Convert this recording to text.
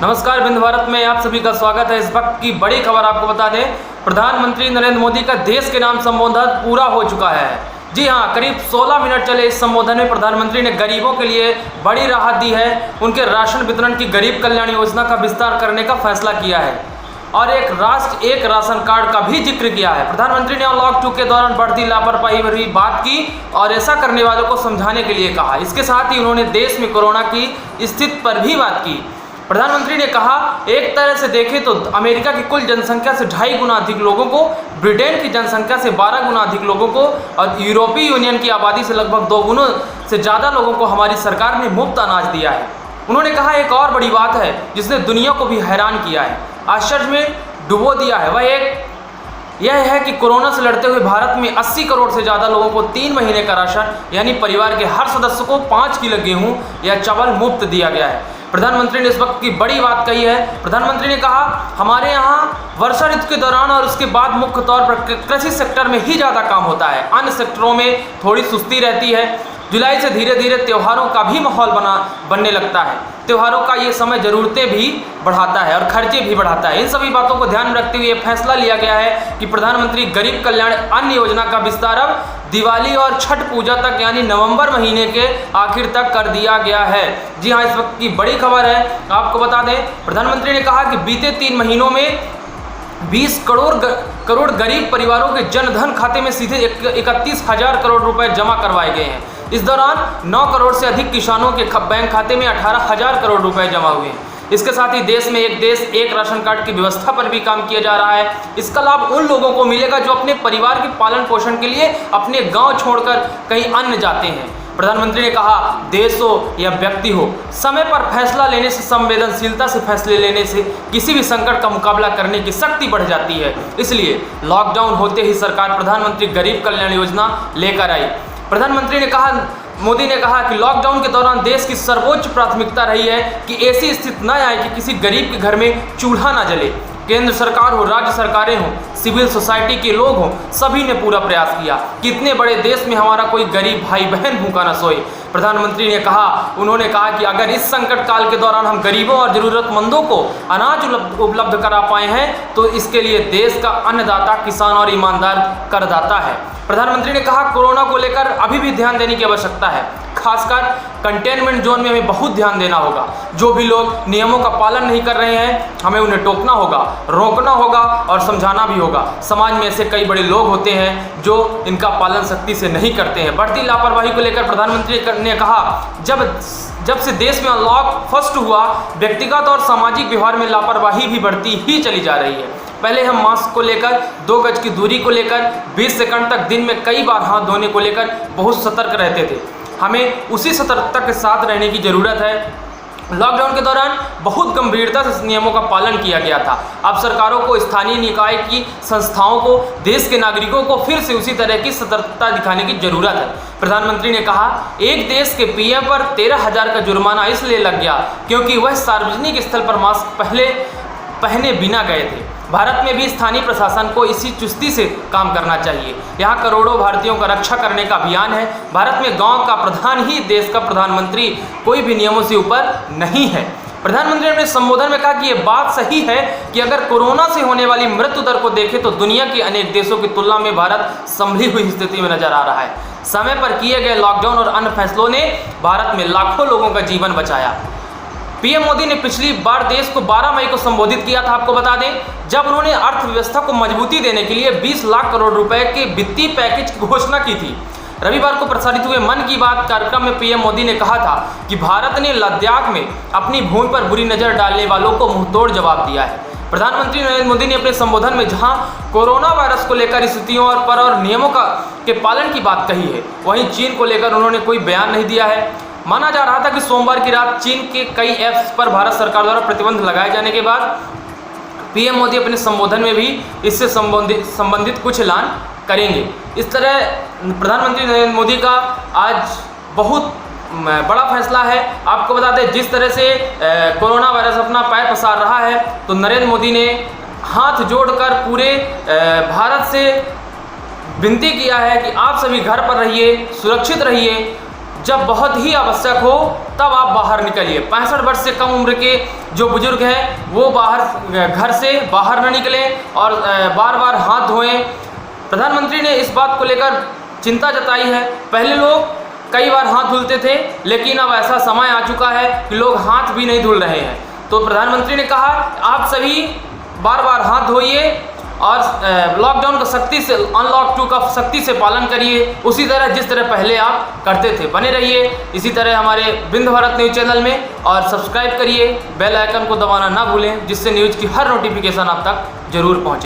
नमस्कार, बिंद भारत में आप सभी का स्वागत है। इस वक्त की बड़ी खबर आपको बता दें, प्रधानमंत्री नरेंद्र मोदी का देश के नाम संबोधन पूरा हो चुका है। जी हां, करीब 16 मिनट चले इस संबोधन में प्रधानमंत्री ने गरीबों के लिए बड़ी राहत दी है। उनके राशन वितरण की गरीब कल्याण योजना का विस्तार करने का फैसला किया है और एक राष्ट्र एक राशन कार्ड का भी जिक्र किया है। प्रधानमंत्री ने अनलॉक 2 के दौरान बढ़ती लापरवाही पर भी बात की और ऐसा करने वालों को समझाने के लिए कहा। इसके साथ ही उन्होंने देश में कोरोना की स्थिति पर भी बात की। प्रधानमंत्री ने कहा, एक तरह से देखें तो अमेरिका की कुल जनसंख्या से 2.5 गुना अधिक लोगों को, ब्रिटेन की जनसंख्या से 12 गुना अधिक लोगों को और यूरोपीय यूनियन की आबादी से लगभग 2 गुना से ज़्यादा लोगों को हमारी सरकार ने मुफ्त अनाज दिया है। उन्होंने कहा, एक और बड़ी बात है जिसने दुनिया को भी हैरान किया है, आश्चर्य में डुबो दिया है, वह यह है कि कोरोना से लड़ते हुए भारत में 80 करोड़ से ज़्यादा लोगों को 3 महीने का राशन यानी परिवार के हर सदस्य को 5 किलो गेहूँ या चावल मुफ्त दिया गया है। प्रधानमंत्री ने इस वक्त की बड़ी बात कही है। प्रधानमंत्री ने कहा, हमारे यहाँ वर्षा ऋतु के दौरान और उसके बाद मुख्य तौर पर कृषि सेक्टर में ही ज़्यादा काम होता है, अन्य सेक्टरों में थोड़ी सुस्ती रहती है। जुलाई से धीरे धीरे त्योहारों का भी माहौल बनने लगता है। त्योहारों का ये समय ज़रूरतें भी बढ़ाता है और खर्चे भी बढ़ाता है। इन सभी बातों को ध्यान में रखते हुए फैसला लिया गया है कि प्रधानमंत्री गरीब कल्याण अन्न योजना का विस्तार अब दिवाली और छठ पूजा तक यानी नवंबर महीने के आखिर तक कर दिया गया है। जी हाँ, इस वक्त की बड़ी खबर है, आपको बता दें, प्रधानमंत्री ने कहा कि बीते 3 महीनों में 20 करोड़ गरीब परिवारों के जनधन खाते में सीधे 31,000 करोड़ रुपए जमा करवाए गए हैं। इस दौरान 9 करोड़ से अधिक किसानों के बैंक खाते में 18,000 करोड़ रुपए जमा हुए हैं। इसके साथ ही देश में एक देश एक राशन कार्ड की व्यवस्था पर भी काम किया जा रहा है। इसका लाभ उन लोगों को मिलेगा जो अपने परिवार के पालन पोषण के लिए अपने गांव छोड़कर कहीं अन्य जाते हैं। प्रधानमंत्री ने कहा, देश हो या व्यक्ति हो, समय पर फैसला लेने से, संवेदनशीलता से फैसले लेने से किसी भी संकट का मुकाबला करने की शक्ति बढ़ जाती है। इसलिए लॉकडाउन होते ही सरकार प्रधानमंत्री गरीब कल्याण योजना लेकर आई। प्रधानमंत्री ने कहा, मोदी ने कहा कि लॉकडाउन के दौरान देश की सर्वोच्च प्राथमिकता रही है कि ऐसी स्थिति न आए कि किसी गरीब के घर में चूल्हा न जले। केंद्र सरकार हो, राज्य सरकारें हों, सिविल सोसाइटी के लोग हों, सभी ने पूरा प्रयास किया कि इतने बड़े देश में हमारा कोई गरीब भाई बहन भूखा न सोए। प्रधानमंत्री ने कहा, उन्होंने कहा कि अगर इस संकट काल के दौरान हम गरीबों और ज़रूरतमंदों को अनाज उपलब्ध करा पाए हैं तो इसके लिए देश का अन्नदाता किसान और ईमानदार करदाता है। प्रधानमंत्री ने कहा, कोरोना को लेकर अभी भी ध्यान देने की आवश्यकता है, खासकर कंटेनमेंट जोन में हमें बहुत ध्यान देना होगा। जो भी लोग नियमों का पालन नहीं कर रहे हैं, हमें उन्हें टोकना होगा, रोकना होगा और समझाना भी होगा। समाज में ऐसे कई बड़े लोग होते हैं जो इनका पालन सख्ती से नहीं करते हैं। बढ़ती लापरवाही को लेकर प्रधानमंत्री ने कहा, जब से देश में अनलॉक फर्स्ट हुआ, व्यक्तिगत और सामाजिक व्यवहार में लापरवाही भी बढ़ती ही चली जा रही है। पहले हम मास्क को लेकर, 2 गज की दूरी को लेकर, 20 सेकंड तक दिन में कई बार हाथ धोने को लेकर बहुत सतर्क रहते थे। हमें उसी सतर्कता के साथ रहने की ज़रूरत है। लॉकडाउन के दौरान बहुत गंभीरता से नियमों का पालन किया गया था। अब सरकारों को, स्थानीय निकाय की संस्थाओं को, देश के नागरिकों को फिर से उसी तरह की सतर्कता दिखाने की ज़रूरत है। प्रधानमंत्री ने कहा, एक देश के पीएम पर 13,000 का जुर्माना इसलिए लग गया क्योंकि वह सार्वजनिक स्थल पर मास्क पहने बिना गए थे। भारत में भी स्थानीय प्रशासन को इसी चुस्ती से काम करना चाहिए। यहाँ करोड़ों भारतीयों का रक्षा करने का अभियान है। भारत में गांव का प्रधान ही देश का प्रधानमंत्री, कोई भी नियमों से ऊपर नहीं है। प्रधानमंत्री ने अपने संबोधन में कहा कि ये बात सही है कि अगर कोरोना से होने वाली मृत्यु दर को देखें तो दुनिया के अनेक देशों की तुलना में भारत संभली हुई स्थिति में नजर आ रहा है। समय पर किए गए लॉकडाउन और अन्य फैसलों ने भारत में लाखों लोगों का जीवन बचाया। पीएम मोदी ने पिछली बार देश को 12 मई को संबोधित किया था, आपको बता दें, जब उन्होंने अर्थव्यवस्था को मजबूती देने के लिए 20 लाख करोड़ रुपए के वित्तीय पैकेज की घोषणा की थी। रविवार को प्रसारित हुए मन की बात कार्यक्रम में पीएम मोदी ने कहा था कि भारत ने लद्दाख में अपनी भूमि पर बुरी नजर डालने वालों को मुंहतोड़ जवाब दिया है। प्रधानमंत्री नरेंद्र मोदी ने अपने संबोधन में जहां कोरोना वायरस को लेकर स्थितियों और नियमों के पालन की बात कही है, वहीं चीन को लेकर उन्होंने कोई बयान नहीं दिया है। माना जा रहा था कि सोमवार की रात चीन के कई ऐप्स पर भारत सरकार द्वारा प्रतिबंध लगाए जाने के बाद पीएम मोदी अपने संबोधन में भी इससे संबंधित कुछ ऐलान करेंगे। इस तरह प्रधानमंत्री नरेंद्र मोदी का आज बहुत बड़ा फैसला है। आपको बता दें, जिस तरह से कोरोना वायरस अपना पैर पसार रहा है, तो नरेंद्र मोदी ने हाथ जोड़कर पूरे भारत से विनती किया है कि आप सभी घर पर रहिए, सुरक्षित रहिए, जब बहुत ही आवश्यक हो तब आप बाहर निकलिए। 65 वर्ष से कम उम्र के जो बुजुर्ग हैं वो घर से बाहर न निकलें और बार बार हाथ धोएं। प्रधानमंत्री ने इस बात को लेकर चिंता जताई है। पहले लोग कई बार हाथ धुलते थे, लेकिन अब ऐसा समय आ चुका है कि लोग हाथ भी नहीं धुल रहे हैं। तो प्रधानमंत्री ने कहा आप सभी बार बार हाथ धोइए और लॉकडाउन का सख्ती से, अनलॉक 2 का सख्ती से पालन करिए, उसी तरह जिस तरह पहले आप करते थे। बने रहिए इसी तरह हमारे बिंद भारत न्यूज़ चैनल में और सब्सक्राइब करिए, बेल आइकन को दबाना ना भूलें, जिससे न्यूज़ की हर नोटिफिकेशन आप तक जरूर पहुँचे।